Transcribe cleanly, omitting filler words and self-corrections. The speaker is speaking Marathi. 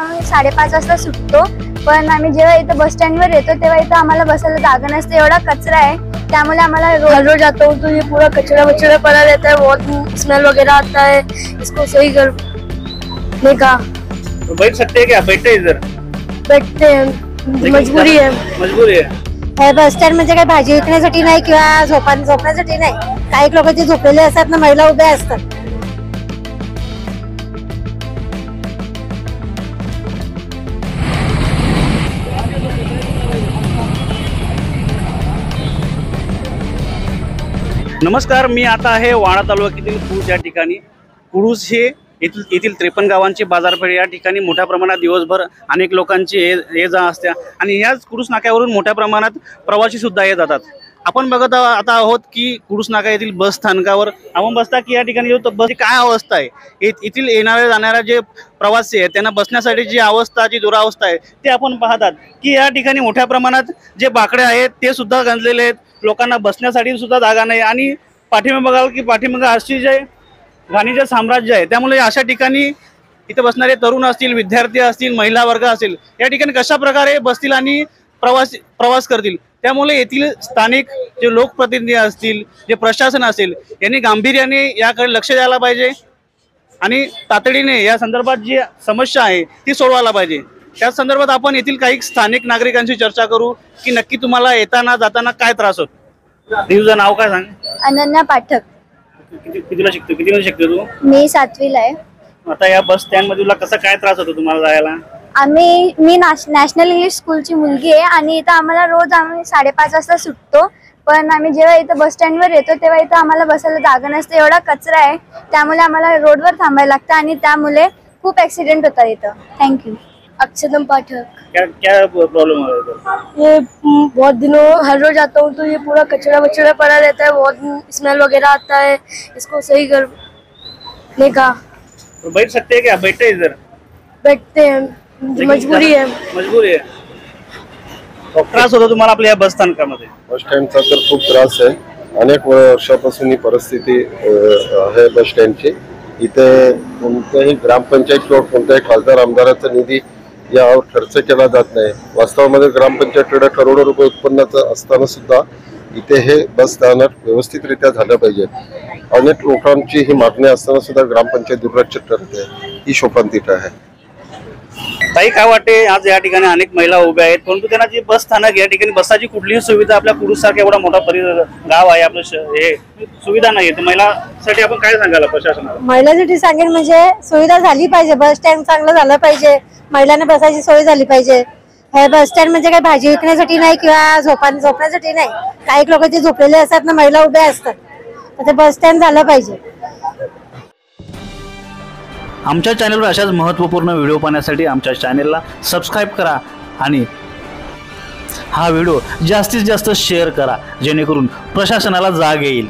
आम्ही 5:30 वाजता सुटतो, पण आम्ही जेव्हा इथं बस स्टँडवर येतो तेव्हा इथं आम्हाला बसायला जागा नसते, एवढा कचरा आहे। त्यामुळे आम्हाला हर रोज आता हूँ तो ये पूरा कचरा वचरा पड़ा रहता है, बहुत स्मेल वगैरह आता है। इसको सही करने का तो बैठ सकते हैं क्या? बैठते इधर बैठते हैं, मजबूरी है। मजबूरी है। बस स्टँड म्हणजे काही भाजी विकण्यासाठी नाही किंवा झोपण्यासाठी नाही, काही लोक जे झोपलेले असतात ना, महिला उभ्या असतात। नमस्कार, मी आता आहे वाणा तालुक्यातील कुडूस या ठिकाणी। कुडूस हे येथील 53 गावांची बाजारपेठ। या ठिकाणी मोठ्या प्रमाणात दिवसभर अनेक लोकांची ये जा असते आणि याच कुडूस नाक्यावरून मोठ्या प्रमाणात प्रवासी सुद्धा येत जातात। आपण बघत आता आहोत की कुडूस नाका येथील बस स्थानकावर आपण बसता की या ठिकाणी जो बसची काय अवस्था आहे, येथील येणाऱ्या जाणाऱ्या जे प्रवासी आहेत त्यांना बसण्यासाठी जी अवस्था, जी दुरावस्था आहे ते आपण पाहतात की या ठिकाणी मोठ्या प्रमाणात जे बाकडे आहेत ते सुद्धा गंजलेले आहेत, लोकांना बसण्यासाठी सुद्धा जागा नाही आणि पाठीमागे बघाल की पाठीमागे अशी जे घाणीचे साम्राज्य आहे। त्यामुळे अशा ठिकाणी इथे बसणारे तरुण असतील, विद्यार्थी असतील, महिला वर्ग असेल, या ठिकाणी कशा प्रकारे बसतील आणि प्रवास करतील। त्यामुळे येथील स्थानिक जे लोकप्रतिनिधी असतील, जे प्रशासन असेल, यांनी गांभीर्याने याकडे लक्ष द्यायला पाहिजे आणि तातडीने या संदर्भात जी समस्या आहे ती सोडवायला पाहिजे। त्याच संदर्भात आपण येथील काही स्थानिक नागरिकांशी चर्चा करू की नक्की तुम्हाला येताना जाताना काय त्रास होतो। तुझं नाव काय सांग? अनन्या पाठक। कितीला शिकतो? किती शिकतो तू? मी 7वीला आहे। आता या बस स्टँड मध्ये तुला कसा काय त्रास होतो तुम्हाला जायला? मी नॅशनल इंग्लिश स्कूलची मुलगी आहे आणि इथं आम्हाला रोज आम्ही 5:30 वाजता सुटतो, पण आम्ही जेव्हा इथं बस स्टँडवर येतो तेव्हा इथं आम्हाला बसायला जागा नसते, एवढा कचरा आहे। त्यामुळे आम्हाला रोडवर थांबायला लागतं आणि त्यामुळे खूप ॲक्सिडेंट होतात इथं। थँक्यू। अक्षतम पाठक। क्या प्रॉब्लम है? ये बहुत दिनों हर रोज आता हूँ तो ये पूरा कचरा वचरा पड़ा रहता है, बहुत स्मेल वगैरह आता है, इसको सही करने का तो बैठ सकते हैं क्या? बैठते इधर बैठते हैं, मजबूरी है। मजबूरी है। त्रास होतो तुम्हाला आपल्या या बस स्थानकामध्ये? बस स्टँडचा तर खूप त्रास आहे, अनेक वर्षापासून ही परिस्थिती आहे बस स्टँडची। इथे कोणत्याही ग्रामपंचायत किंवा कोणत्याही खासदार आमदाराचा निधी यावर खर्च केला जात नाही। वास्तवामध्ये ग्रामपंचायतीकडे करोडो रुपये उत्पन्नाचं असताना सुद्धा इथे हे बस स्थानक व्यवस्थितरित्या झालं पाहिजे। अनेक लोकांची ही मागणी असताना सुद्धा ग्रामपंचायत दुर्लक्ष करते, ही शोकांतिका आहे। ताई, काय वाटते? आज या ठिकाणी अनेक महिला उभ्या आहेत, परंतु त्यांना जी बस स्थानक या ठिकाणी बसाची कुठलीही सुविधा आपल्या कुडूस सारखा एवढा मोठा गाव आहे आपलं, हे सुविधा नाही आहे। महिलांसाठी आपण काय सांगायला प्रशासनाला? महिलांसाठी सांगेन म्हणजे सुविधा झाली पाहिजे, बस स्टँड चांगलं झालं पाहिजे, महिलांना बसायची सोय झाली पाहिजे। हे बस स्टँड म्हणजे काही भाजी विकण्यासाठी नाही किंवा झोपण्यासाठी नाही, काही लोक जे झोपलेले असतात ना, महिला उभ्या असतात, तर ते बस स्टँड झालं पाहिजे। आमच्या चॅनलवर अशाच महत्त्वपूर्ण व्हिडिओ पाहण्यासाठी आमच्या चॅनलला सबस्क्राईब करा आणि हा व्हिडिओ जास्तीत जास्त शेअर करा, जेणेकरून प्रशासनाला जाग येईल।